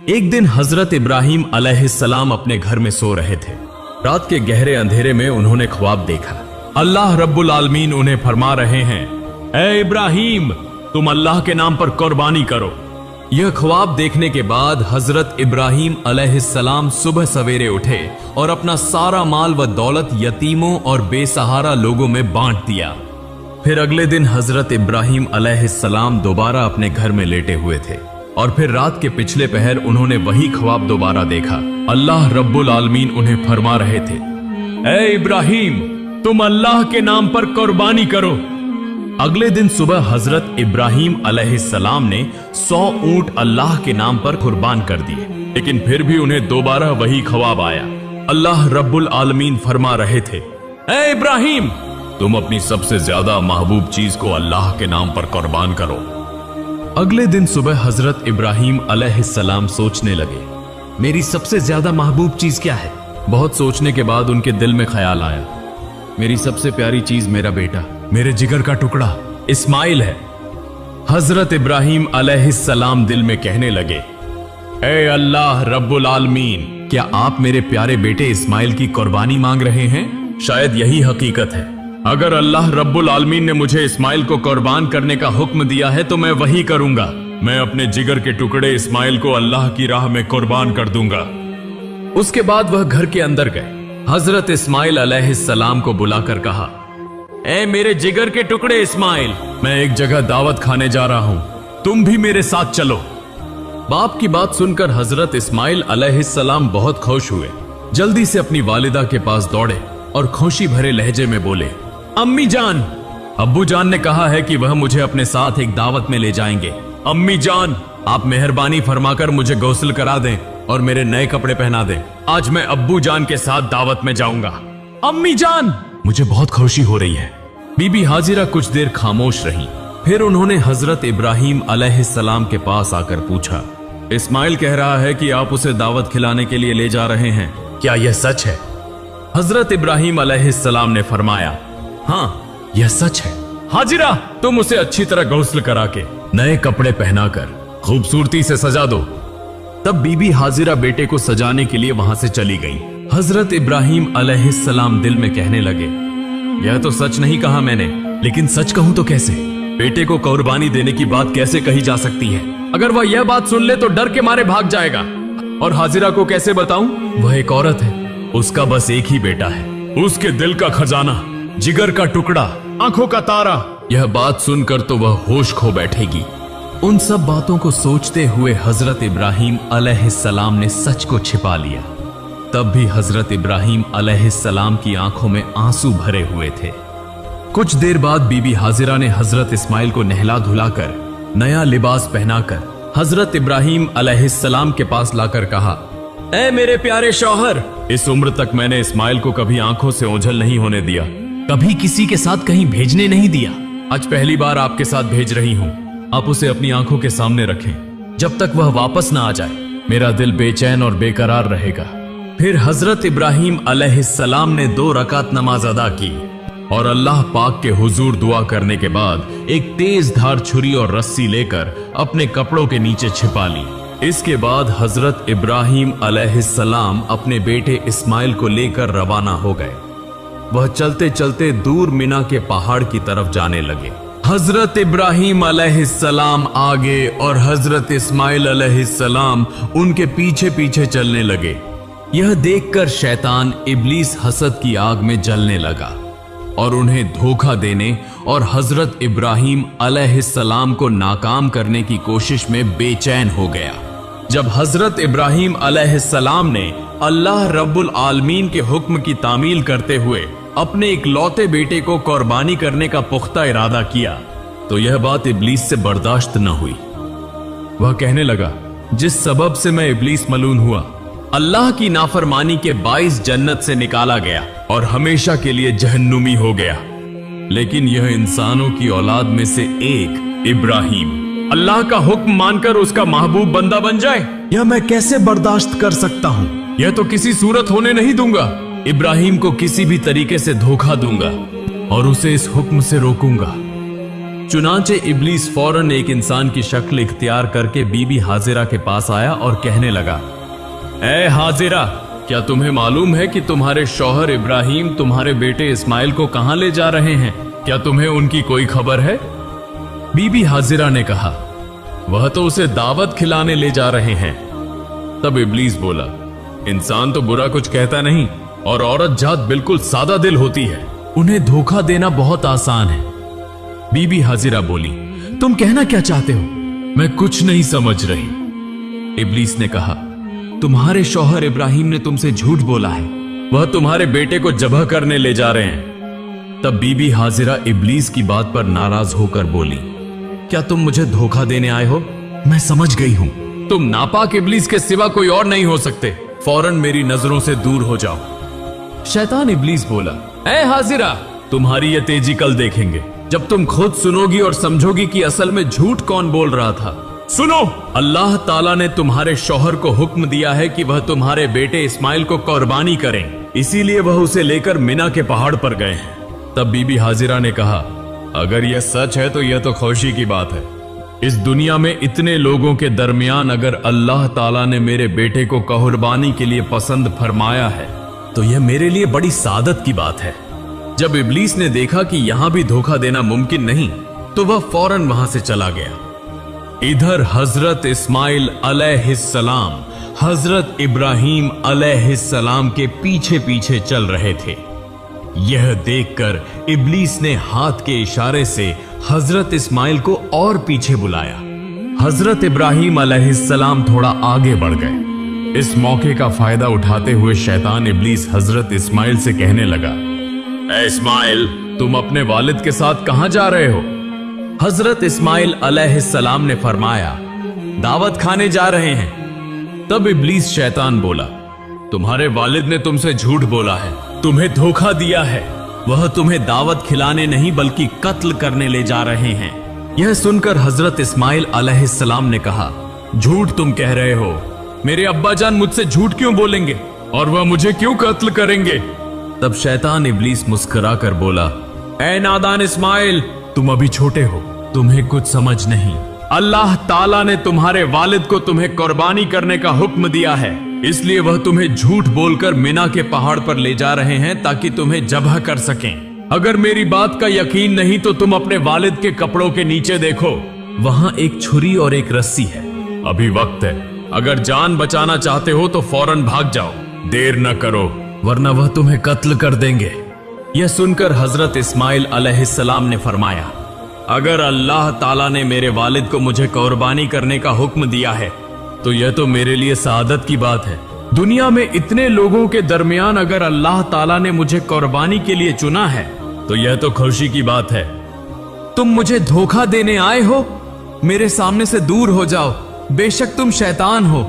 एक दिन हजरत इब्राहिम अलैहिस्सलाम अपने घर में सो रहे थे। रात के गहरे अंधेरे में उन्होंने ख्वाब देखा। अल्लाह रब्बुल आलमीन उन्हें फरमा रहे हैं, ए इब्राहिम, तुम अल्लाह के नाम पर कुर्बानी करो। यह ख्वाब देखने के बाद हजरत इब्राहिम अलैहिस्सलाम सुबह सवेरे उठे और अपना सारा माल व दौलत यतीमों और बेसहारा लोगों में बांट दिया। फिर अगले दिन हजरत इब्राहिम अलैहिस्सलाम दोबारा अपने घर में लेटे हुए थे और फिर रात के पिछले पहर उन्होंने वही ख्वाब दोबारा देखा। अल्लाह रब्बुल आलमीन उन्हें फरमा रहे थे, ए इब्राहिम, तुम अल्लाह के नाम पर कुर्बानी करो। अगले दिन सुबह हजरत इब्राहिम अलैहिस्सलाम ने 100 ऊंट अल्लाह के नाम पर कुर्बान कर दिए, लेकिन फिर भी उन्हें दोबारा वही ख्वाब आया। अल्लाह रब्बुल आलमीन फरमा रहे थे, ए इब्राहिम, तुम अपनी सबसे ज्यादा महबूब चीज को अल्लाह के नाम पर कुर्बान करो। अगले दिन सुबह हजरत इब्राहिम अलैहिस्सलाम सोचने लगे, मेरी सबसे ज्यादा महबूब चीज क्या है। बहुत सोचने के बाद उनके दिल में ख्याल आया, मेरी सबसे प्यारी चीज मेरा बेटा, मेरे जिगर का टुकड़ा इस्माइल है। हजरत इब्राहिम अलैहिस्सलाम दिल में कहने लगे, ए अल्लाह रब्बुल आलमीन, क्या आप मेरे प्यारे बेटे इस्माइल की कुर्बानी मांग रहे हैं? शायद यही हकीकत है। अगर अल्लाह रब्बुल आलमीन ने मुझे इस्माइल को कुर्बान करने का हुक्म दिया है तो मैं वही करूंगा। मैं अपने जिगर के टुकड़े इस्माइल को अल्लाह की राह में कुर्बान कर दूंगा। उसके बाद वह घर के अंदर गए। हजरत इस्माइल अलैहिस्सलाम को बुलाकर कहा, ए मेरे जिगर के टुकड़े इस्माइल, मैं एक जगह दावत खाने जा रहा हूं, तुम भी मेरे साथ चलो। बाप की बात सुनकर हजरत इस्माइल अलैहिस्सलाम बहुत खुश हुए। जल्दी से अपनी वालिदा के पास दौड़े और खुशी भरे लहजे में बोले, अम्मी जान, अब्बू जान ने कहा है कि वह मुझे अपने साथ एक दावत में ले जाएंगे। अम्मी जान, आप मेहरबानी फरमाकर मुझे गौसल करा दें और मेरे नए कपड़े पहना दें। आज मैं अब्बू जान के साथ दावत में जाऊंगा। अम्मी जान, मुझे बहुत खुशी हो रही है। बीबी हाजिरा कुछ देर खामोश रही। फिर उन्होंने हजरत इब्राहिम अलैहिस्सलाम के पास आकर पूछा, इस्माइल कह रहा है कि आप उसे दावत खिलाने के लिए ले जा रहे हैं, क्या यह सच है? हजरत इब्राहिम अलैहिस्सलाम ने फरमाया, हाँ यह सच है। हाजिरा, तुम उसे अच्छी तरह गौस्ल करा के नए कपड़े पहनाकर खूबसूरती से सजा दो। तब बीबी हाजिरा बेटे को सजाने के लिए वहां से चली गई। हजरत इब्राहिम अलैहिस्सलाम दिल में कहने लगे, यह तो सच नहीं कहा मैंने, लेकिन सच कहूं तो कैसे? बेटे को कुर्बानी देने की बात कैसे कही जा सकती है? अगर वह यह बात सुन ले तो डर के मारे भाग जाएगा। और हाजिरा को कैसे बताऊं? वह एक औरत है, उसका बस एक ही बेटा है, उसके दिल का खजाना, जिगर का टुकड़ा, आंखों का तारा। यह बात सुनकर तो वह होश खो बैठेगी। उन सब बातों को सोचते हुए हजरत इब्राहिम अलैहिस्सलाम ने सच को छिपा लिया। तब भी हजरत इब्राहिम अलैहिस्सलाम की आंखों में आंसू भरे हुए थे। कुछ देर बाद बीबी हाजिरा ने हजरत इस्माइल को नहला धुलाकर नया लिबास पहनाकर हजरत इब्राहिम अलैहिस्सलाम के पास लाकर कहा, ए मेरे प्यारे शौहर, इस उम्र तक मैंने इस्माइल को कभी आंखों से ओझल नहीं होने दिया, कभी किसी के साथ कहीं भेजने नहीं दिया। आज पहली बार आपके साथ भेज रही हूं। आप उसे अपनी आंखों के सामने रखें। जब तक वह वापस ना आ जाए मेरा दिल बेचैन और बेकरार रहेगा। फिर हजरत इब्राहिम अलैहिस्सलाम ने 2 रकात नमाज अदा की और अल्लाह पाक के हुजूर दुआ करने के बाद एक तेज धार छुरी और रस्सी लेकर अपने कपड़ों के नीचे छिपा ली। इसके बाद हजरत इब्राहिम अलैहिस्सलाम अपने बेटे इस्माइल को लेकर रवाना हो गए। वह चलते चलते दूर मिना के पहाड़ की तरफ जाने लगे। हजरत इब्राहिम अलैहिस्सलाम आगे और हजरत इस्माइल अलैहिस्सलाम उनके पीछे पीछे चलने लगे। यह देखकर शैतान इब्लीस हसद की आग में जलने लगा और उन्हें धोखा देने और हजरत इब्राहिम अलैहिस्सलाम को नाकाम करने की कोशिश में बेचैन हो गया। जब हजरत इब्राहिम अलैहिस्सलाम ने अल्लाह रब्बुल आलमीन के हुक्म की तामील करते हुए अपने इकलौते बेटे को कुर्बानी करने का पुख्ता इरादा किया तो यह बात इब्लीस से बर्दाश्त न हुई। वह कहने लगा, जिस सबब से मैं इब्लीस मलून हुआ, अल्लाह की नाफरमानी के 22 जन्नत से निकाला गया और हमेशा के लिए जहन्नुमी हो गया। लेकिन यह इंसानों की औलाद में से एक इब्राहिम अल्लाह का हुक्म मानकर उसका महबूब बंदा बन जाए, यह मैं कैसे बर्दाश्त कर सकता हूं? यह तो किसी सूरत होने नहीं दूंगा। इब्राहिम को किसी भी तरीके से धोखा दूंगा और उसे इस हुक्म से रोकूंगा। चुनांचे इब्लीस फौरन एक इंसान की शक्ल इख्तियार करके बीबी हाजिरा के पास आया और कहने लगा, ए हाजिरा, क्या तुम्हें मालूम है कि तुम्हारे शौहर इब्राहिम तुम्हारे बेटे इस्माइल को कहां ले जा रहे हैं? क्या तुम्हें उनकी कोई खबर है? बीबी हाजिरा ने कहा, वह तो उसे दावत खिलाने ले जा रहे हैं। तब इब्लीस बोला, इंसान तो बुरा कुछ कहता नहीं और औरत जात बिल्कुल सादा दिल होती है, उन्हें धोखा देना बहुत आसान है। बीबी हाजिरा बोली, तुम कहना क्या चाहते हो? मैं कुछ नहीं समझ रही। इब्लीस ने कहा, तुम्हारे शौहर इब्राहिम ने तुमसे झूठ बोला है, वह तुम्हारे बेटे को जबह करने ले जा रहे हैं। तब बीबी हाजिरा इब्लीस की बात पर नाराज होकर बोली, क्या तुम मुझे धोखा देने आए हो? मैं समझ गई हूं, तुम नापाक इब्लीस के सिवा कोई और नहीं हो सकते। फौरन मेरी नजरों से दूर हो जाओ। शैतान इब्लीस बोला, ए हाजिरा, तुम्हारी ये तेजी कल देखेंगे, जब तुम खुद सुनोगी और समझोगी कि असल में झूठ कौन बोल रहा था। सुनो, अल्लाह ताला ने तुम्हारे शौहर को हुक्म दिया है कि वह तुम्हारे बेटे इस्माइल को कुर्बानी करें, इसीलिए वह उसे लेकर मिना के पहाड़ पर गए हैं। तब बीबी हाजिरा ने कहा, अगर यह सच है तो यह तो खुशी की बात है। इस दुनिया में इतने लोगों के दरमियान अगर अल्लाह ताला ने मेरे बेटे को कुर्बानी के लिए पसंद फरमाया है तो यह मेरे लिए बड़ी सादत की बात है। जब इब्लीस ने देखा कि यहां भी धोखा देना मुमकिन नहीं तो वह फौरन वहां से चला गया। इधर हजरत इस्माइल अलैहिस्सलाम हजरत इब्राहिम अलैहिस्सलाम के पीछे पीछे चल रहे थे। यह देखकर इब्लीस ने हाथ के इशारे से हजरत इस्माइल को और पीछे बुलाया। हजरत इब्राहिम अलैहिस्सलाम थोड़ा आगे बढ़ गए। इस मौके का फायदा उठाते हुए शैतान इब्लीस हजरत इस्माइल से कहने लगा, ए इस्माइल, तुम अपने वालिद के साथ कहां जा रहे हो? हजरत इस्माइल अलैहिस्सलाम ने फरमाया, दावत खाने जा रहे हैं। तब इब्लीस शैतान बोला, तुम्हारे वालिद ने तुमसे झूठ बोला है, तुम्हें धोखा दिया है, वह तुम्हें दावत खिलाने नहीं बल्कि कत्ल करने ले जा रहे हैं। यह सुनकर हजरत इस्माइल अलैहिस्सलाम ने कहा, झूठ तुम कह रहे हो, मेरे अब्बा जान मुझसे झूठ क्यों बोलेंगे और वह मुझे क्यों कत्ल करेंगे? तब शैतान इब्लीस मुस्कुरा कर बोला, ए नादान इस्माइल, तुम अभी छोटे हो, तुम्हें कुछ समझ नहीं। अल्लाह ताला ने तुम्हारे वालिद को तुम्हें कुर्बानी करने का हुक्म दिया है, इसलिए वह तुम्हें झूठ बोलकर मिना के पहाड़ पर ले जा रहे हैं ताकि तुम्हें जबह कर सकें। अगर मेरी बात का यकीन नहीं तो तुम अपने वालिद के कपड़ों के नीचे देखो, वहां एक छुरी और एक रस्सी है। अभी वक्त है, अगर जान बचाना चाहते हो तो फौरन भाग जाओ, देर न करो वरना वह तुम्हें कत्ल कर देंगे। यह सुनकर हजरत इस्माइल अलैहिस्सलाम ने फरमाया, अगर अल्लाह ताला ने मेरे वालिद को मुझे कुर्बानी करने का हुक्म दिया है तो यह तो मेरे लिए सादत की बात है। दुनिया में इतने लोगों के दरमियान अगर अल्लाह ताला ने मुझे कुर्बानी के लिए चुना है तो यह तो खुशी की बात है। तुम मुझे धोखा देने आए हो, मेरे सामने से दूर हो जाओ, बेशक तुम शैतान हो।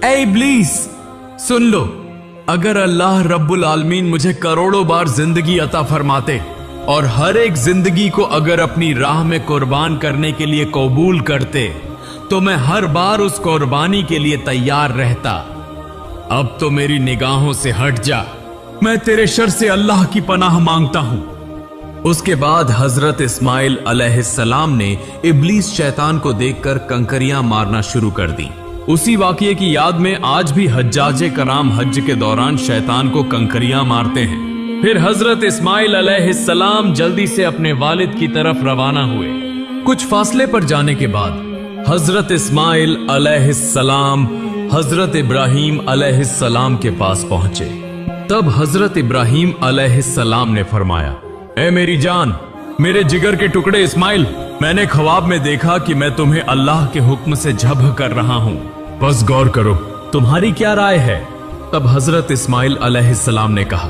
ए इब्लीस, सुन लो, अगर अल्लाह रब्बुल आलमीन मुझे करोड़ों बार जिंदगी अता फरमाते और हर एक जिंदगी को अगर अपनी राह में कुर्बान करने के लिए कबूल करते तो मैं हर बार उस कुर्बानी के लिए तैयार रहता। अब तो मेरी निगाहों से हट जा, मैं तेरे शर से अल्लाह की पनाह मांगता हूं। उसके बाद हजरत इस्माइल अलैहिस्सलाम ने इब्लीस शैतान को देखकर कंकरियां मारना शुरू कर दी। उसी वाकये की याद में आज भी हज्जाजे कराम हज के दौरान शैतान को कंकरियां मारते हैं। फिर हजरत इस्माइल अलैहिस्सलाम जल्दी से अपने वालिद की तरफ रवाना हुए। कुछ फासले पर जाने के बाद हजरत इस्माइल अलैहिस्सलाम हजरत इब्राहिम अलैहिस्सलाम के पास पहुंचे। तब हजरत इब्राहिम अलैहिस्सलाम ने फरमाया, ए मेरी जान, मेरे जिगर के टुकड़े इस्माइल, मैंने ख्वाब में देखा कि मैं तुम्हें अल्लाह के हुक्म से जब्ह कर रहा हूं, बस गौर करो, तुम्हारी क्या राय है? तब हजरत इस्माइल अलैहिस्सलाम ने कहा,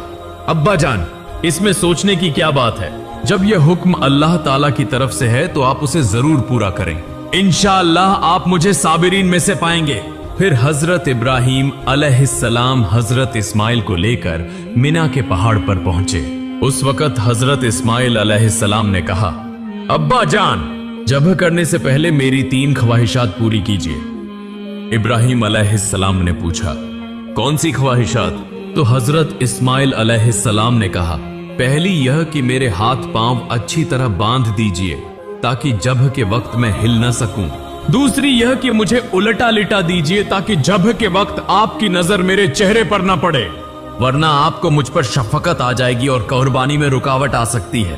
अब्बा जान, इसमें सोचने की क्या बात है? जब यह हुक्म अल्लाह ताला की तरफ से है तो आप उसे जरूर पूरा करें, इंशाअल्लाह आप मुझे साबिरीन में से पाएंगे। फिर हजरत इब्राहिम अलैहिस्सलाम हजरत इस्माइल को लेकर मिना के पहाड़ पर पहुंचे। उस वक्त हजरत इस्माइल अलैहिस्सलाम ने कहा, अब्बा जान, जब्ह करने से पहले मेरी 3 ख्वाहिशात पूरी कीजिए। इब्राहिम अलैहिस्सलाम ने पूछा, कौन सी ख्वाहिशात? तो हजरत इस्माइल अलैहिस्सलाम ने कहा, पहली यह कि मेरे हाथ पांव अच्छी तरह बांध दीजिए ताकि जब के वक्त मैं हिल न सकूं। दूसरी यह कि मुझे उलटा लिटा दीजिए ताकि जब के वक्त आपकी नजर मेरे चेहरे पर न पड़े, वरना आपको मुझ पर शफकत आ जाएगी और कुर्बानी में रुकावट आ सकती है।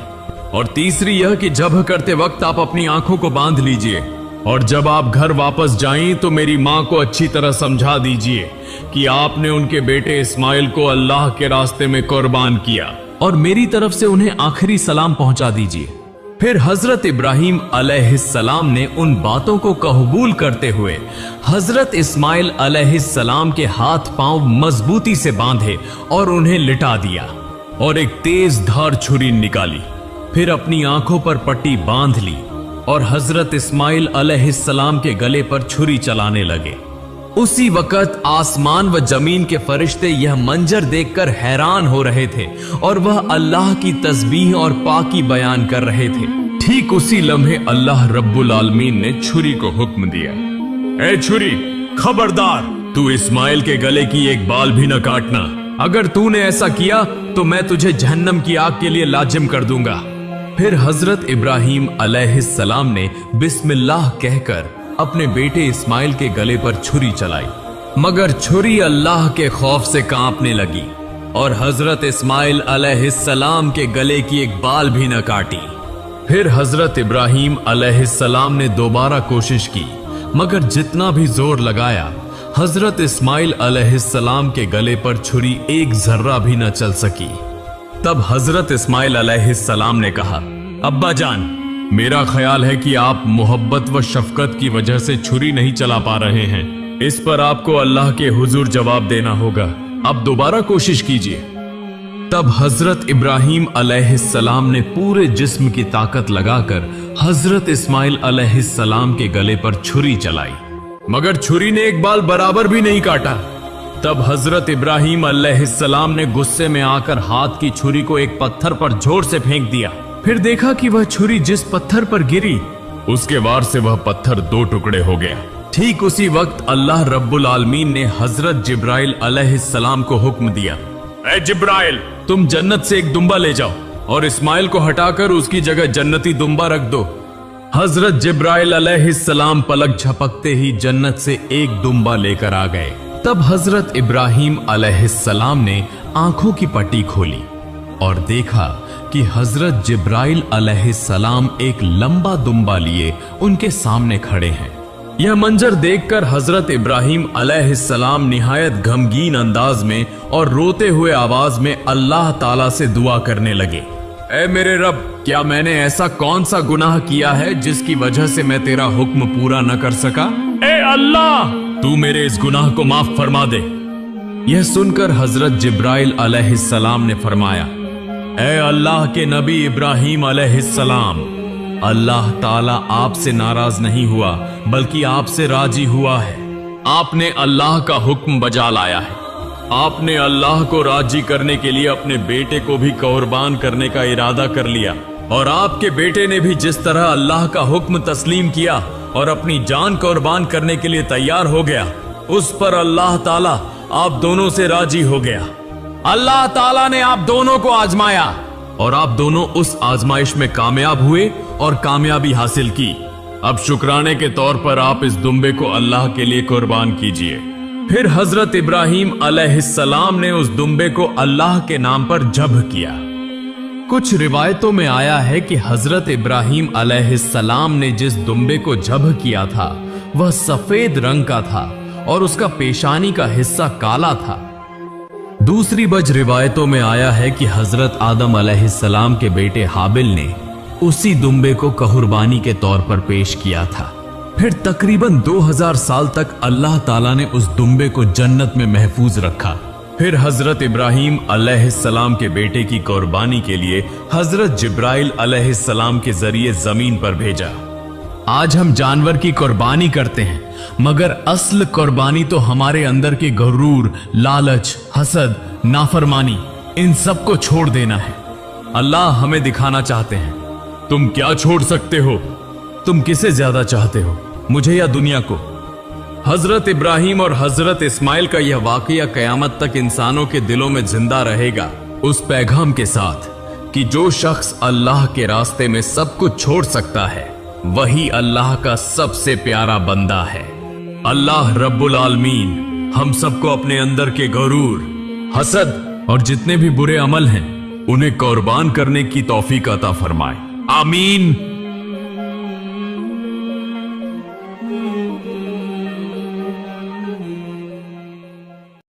और तीसरी यह कि जब करते वक्त आप अपनी आंखों को बांध लीजिए और जब आप घर वापस जाएं तो मेरी मां को अच्छी तरह समझा दीजिए कि आपने उनके बेटे इस्माइल को अल्लाह के रास्ते में कुर्बान किया, और मेरी तरफ से उन्हें आखिरी सलाम पहुंचा दीजिए। फिर हजरत इब्राहिम अलैहिस्सलाम ने उन बातों को कबूल करते हुए हजरत इस्माइल अलैहिस्सलाम के हाथ पांव मजबूती से बांधे और उन्हें लिटा दिया और एक तेज धार छुरी निकाली। फिर अपनी आंखों पर पट्टी बांध ली और हजरत इस्माइल अलैहिस्सलाम के गले पर छुरी चलाने लगे। उसी वक्त आसमान व जमीन के फरिश्ते यह मंजर देखकर हैरान हो रहे थे और वह अल्लाह की तस्बीह और पाकी बयान कर रहे थे। ठीक उसी लम्हे अल्लाह रब्बुल आलमीन ने छुरी को हुक्म दिया, ए छुरी, खबरदार, तू इस्माइल के गले की एक बाल भी न काटना। अगर तूने ऐसा किया तो मैं तुझे जहन्नम की आग के लिए लाजिम कर दूंगा। फिर हजरत इब्राहिम अलैहिस्सलाम ने बिस्मिल्लाह कहकर अपने बेटे इस्माइल के गले पर छुरी चलाई, मगर छुरी अल्लाह के खौफ से कांपने लगी और हजरत इस्माइल अलैहिस्सलाम के गले की एक बाल भी न काटी। फिर हजरत इब्राहिम अलैहिस्सलाम ने दोबारा कोशिश की, मगर जितना भी जोर लगाया हजरत इस्माइल अलैहिस्सलाम के गले पर छुरी एक जर्रा भी न चल सकी। तब हजरत इस्माइल अलैहिस्सलाम ने कहा, अब्बा जान, मेरा ख्याल है कि आप मोहब्बत व शफकत की वजह से छुरी नहीं चला पा रहे हैं। इस पर आपको अल्लाह के हुजूर जवाब देना होगा। अब दोबारा कोशिश कीजिए। तब हजरत इब्राहिम अलैहिस्सलाम ने पूरे जिस्म की ताकत लगाकर हजरत इस्माइल अलैहिस्सलाम के गले पर छुरी चलाई, मगर छुरी ने एक बाल बराबर भी नहीं काटा। तब हजरत इब्राहिम अलैहिस्सलाम ने गुस्से में आकर हाथ की छुरी को एक पत्थर पर जोर से फेंक दिया। फिर देखा कि वह छुरी जिस पत्थर पर गिरी उसके वार से वह पत्थर दो टुकड़े हो गया। ठीक उसी वक्त अल्लाह रब्बुल आलमीन ने हजरत जिब्राइल अलैहिस्सलाम को हुक्म दिया, ए जिब्राइल, तुम जन्नत से एक दुम्बा ले जाओ और इस्माइल को हटाकर उसकी जगह जन्नती दुम्बा रख दो। हजरत जिब्राइल अलैहिस्सलाम पलक झपकते ही जन्नत से एक दुम्बा लेकर आ गए। तब हजरत इब्राहिम अलैहिस्सलाम ने आंखों की पट्टी खोली और देखा कि हजरत जिब्राइल अलैहिस्सलाम एक लंबा दुम्बा लिए उनके सामने खड़े हैं। यह मंजर देखकर हजरत इब्राहिम अलैहिस्सलाम निहायत गमगीन अंदाज में और रोते हुए आवाज में अल्लाह ताला से दुआ करने लगे, ऐ मेरे रब, क्या मैंने ऐसा कौन सा गुनाह किया है जिसकी वजह से मैं तेरा हुक्म पूरा न कर सका? ए अल्लाह, तू मेरे इस गुनाह को माफ फरमा दे। यह सुनकर हजरत जिब्राइल अलैहिस्सलाम ने फरमाया, ऐ अल्लाह के नबी इब्राहिम अलैहिस्सलाम, अल्लाह ताला आपसे नाराज नहीं हुआ बल्कि आपसे राजी हुआ है। आपने अल्लाह का हुक्म बजा लाया है। आपने अल्लाह को राजी करने के लिए अपने बेटे को भी कुर्बान करने का इरादा कर लिया, और आपके बेटे ने भी जिस तरह अल्लाह का हुक्म तस्लीम किया और अपनी जान कुर्बान करने के लिए तैयार हो गया, उस पर अल्लाह ताला आप दोनों से राजी हो गया। अल्लाह ताला ने आप दोनों को आजमाया और आप दोनों उस आजमाइश में कामयाब हुए और कामयाबी हासिल की। अब शुक्राने के तौर पर आप इस दुम्बे को अल्लाह के लिए कुर्बान कीजिए। फिर हजरत इब्राहिम अलैहिस्सलाम ने उस दुम्बे को अल्लाह के नाम पर ज़ब्ह किया। कुछ रिवायतों में आया है कि हजरत इब्राहिम अलैहिस्सलाम ने जिस दुम्बे को ज़ब्ह किया था वह सफेद रंग का था और उसका पेशानी का हिस्सा काला था। दूसरी बज रिवायतों में आया है कि हजरत आदम अलैहिस्सलाम के बेटे हाबिल ने उसी दुम्बे को कुर्बानी के तौर पर पेश किया था। फिर तकरीबन 2000 साल तक अल्लाह ताला ने उस दुम्बे को जन्नत में महफूज रखा। फिर हजरत इब्राहिम अलैहिस्सलाम के बेटे की कुर्बानी के लिए हजरत जिब्राइल अलैहिस्सलाम के जरिए जमीन पर भेजा। आज हम जानवर की कुर्बानी करते हैं, मगर असल कुर्बानी तो हमारे अंदर के गुरूर, लालच, हसद, नाफरमानी, इन सब को छोड़ देना है। अल्लाह हमें दिखाना चाहते हैं। तुम क्या छोड़ सकते हो? तुम किसे ज्यादा चाहते हो, मुझे या दुनिया को? हजरत इब्राहिम और हजरत इस्माइल का यह वाकया कयामत तक इंसानों के दिलों में जिंदा रहेगा, उस पैगाम के साथ कि जो शख्स अल्लाह के रास्ते में सब कुछ छोड़ सकता है वही अल्लाह का सबसे प्यारा बंदा है। अल्लाह रब्बुल आलमीन हम सबको अपने अंदर के गरूर, हसद और जितने भी बुरे अमल हैं उन्हें कुर्बान करने की तौफीक अता फरमाए। आमीन।